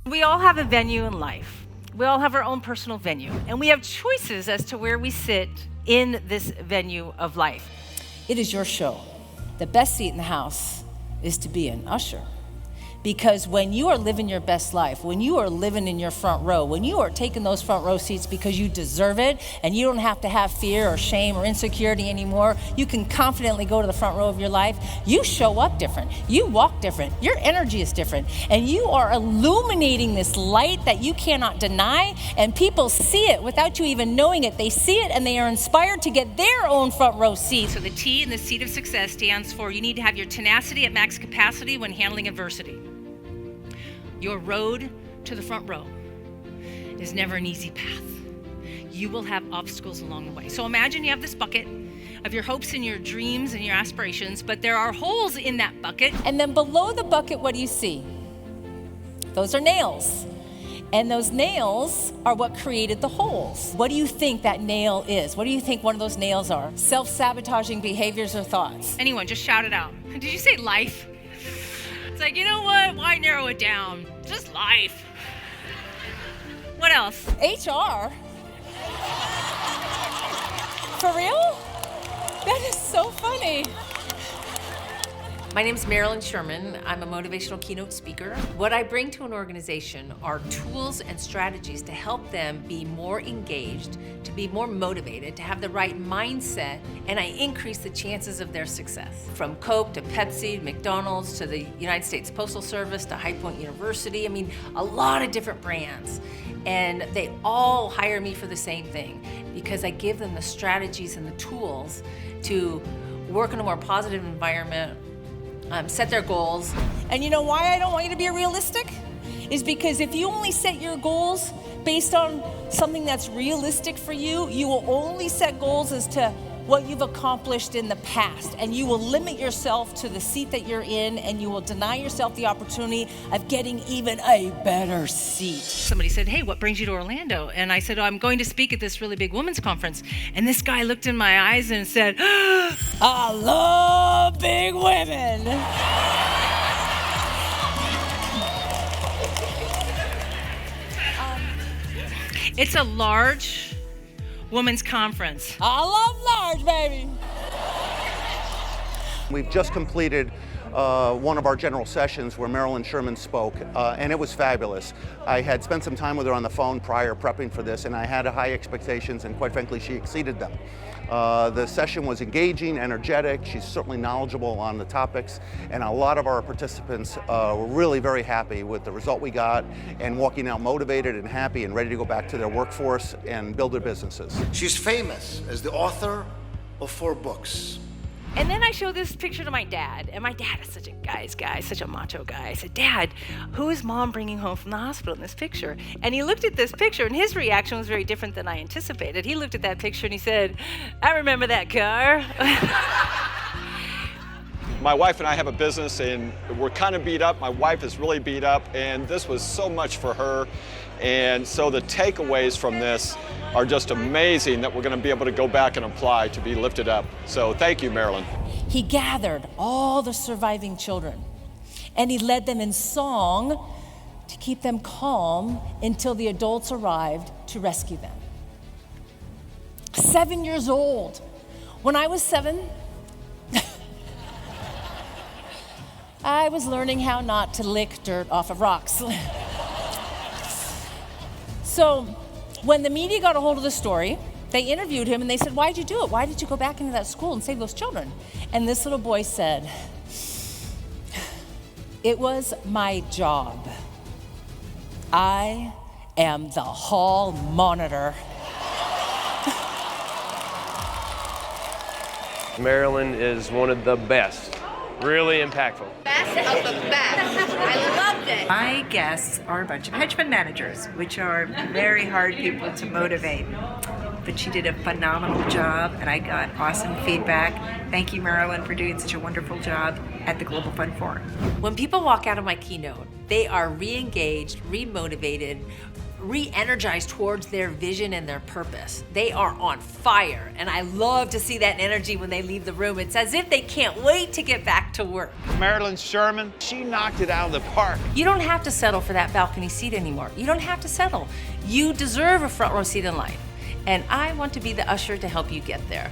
We all have a venue in life. We all have our own personal venue, and we have choices as to where we sit in this venue of life. It is your show. The best seat in the house is to be an usher. Because when you are living your best life, when you are living in your front row, when you are taking those front row seats because you deserve it and you don't have to have fear or shame or insecurity anymore, you can confidently go to the front row of your life, you show up different, you walk different, your energy is different, and you are illuminating this light that you cannot deny, and people see it without you even knowing it. They see it and they are inspired to get their own front row seat. So the T in the seat of success stands for you need to have your tenacity at max capacity when handling adversity. Your road to the front row is never an easy path. You will have obstacles along the way. So imagine you have this bucket of your hopes and your dreams and your aspirations, but there are holes in that bucket. And then below the bucket, what do you see? Those are nails. And those nails are what created the holes. What do you think that nail is? What do you think one of those nails are? Self-sabotaging behaviors or thoughts? Anyone, just shout it out. Did you say life? It's like, you know what? Why narrow it down? Just life. What else? HR? For real? That is so funny. My name is Marilyn Sherman. I'm a motivational keynote speaker. What I bring to an organization are tools and strategies to help them be more engaged, to be more motivated, to have the right mindset, and I increase the chances of their success. From Coke to Pepsi, to McDonald's, to the United States Postal Service, to High Point University, I mean, a lot of different brands. And they all hire me for the same thing because I give them the strategies and the tools to work in a more positive environment, set their goals. And you know why I don't want you to be realistic? Is because if you only set your goals based on something that's realistic for you, you will only set goals as to what you've accomplished in the past, and you will limit yourself to the seat that you're in, and you will deny yourself the opportunity of getting even a better seat. Somebody said, hey, what brings you to Orlando? And I said, oh, I'm going to speak at this really big women's conference. And this guy looked in my eyes and said, I love big women. It's a large women's conference. I love large, baby. We've just completed one of our general sessions where Marilyn Sherman spoke, and it was fabulous. I had spent some time with her on the phone prior prepping for this, and I had high expectations, and quite frankly, she exceeded them. The session was engaging, energetic. She's certainly knowledgeable on the topics, and a lot of our participants were really very happy with the result we got and walking out motivated and happy and ready to go back to their workforce and build their businesses. She's famous as the author of 4 books. And then I showed this picture to my dad, and my dad is such a guy's guy, such a macho guy. I said, Dad, who is Mom bringing home from the hospital in this picture? And he looked at this picture, and his reaction was very different than I anticipated. He looked at that picture and he said, I remember that car. My wife and I have a business, and we're kind of beat up. My wife is really beat up, and this was so much for her. And so the takeaways from this are just amazing that we're going to be able to go back and apply to be lifted up. So thank you, Marilyn. He gathered all the surviving children, and he led them in song to keep them calm until the adults arrived to rescue them. 7 years old. When I was 7, I was learning how not to lick dirt off of rocks. So when the media got a hold of the story, they interviewed him and they said, why'd you do it? Why did you go back into that school and save those children? And this little boy said, it was my job. I am the hall monitor. Marilyn is one of the best, really impactful. Best of the best. I loved it. My guests are a bunch of hedge fund managers, which are very hard people to motivate. But she did a phenomenal job, and I got awesome feedback. Thank you, Marilyn, for doing such a wonderful job at the Global Fund Forum. When people walk out of my keynote, they are re-engaged, re-motivated, re-energized towards their vision and their purpose. They are on fire, and I love to see that energy when they leave the room. It's as if they can't wait to get back to work. Marilyn Sherman, she knocked it out of the park. You don't have to settle for that balcony seat anymore. You don't have to settle. You deserve a front row seat in life. And I want to be the usher to help you get there.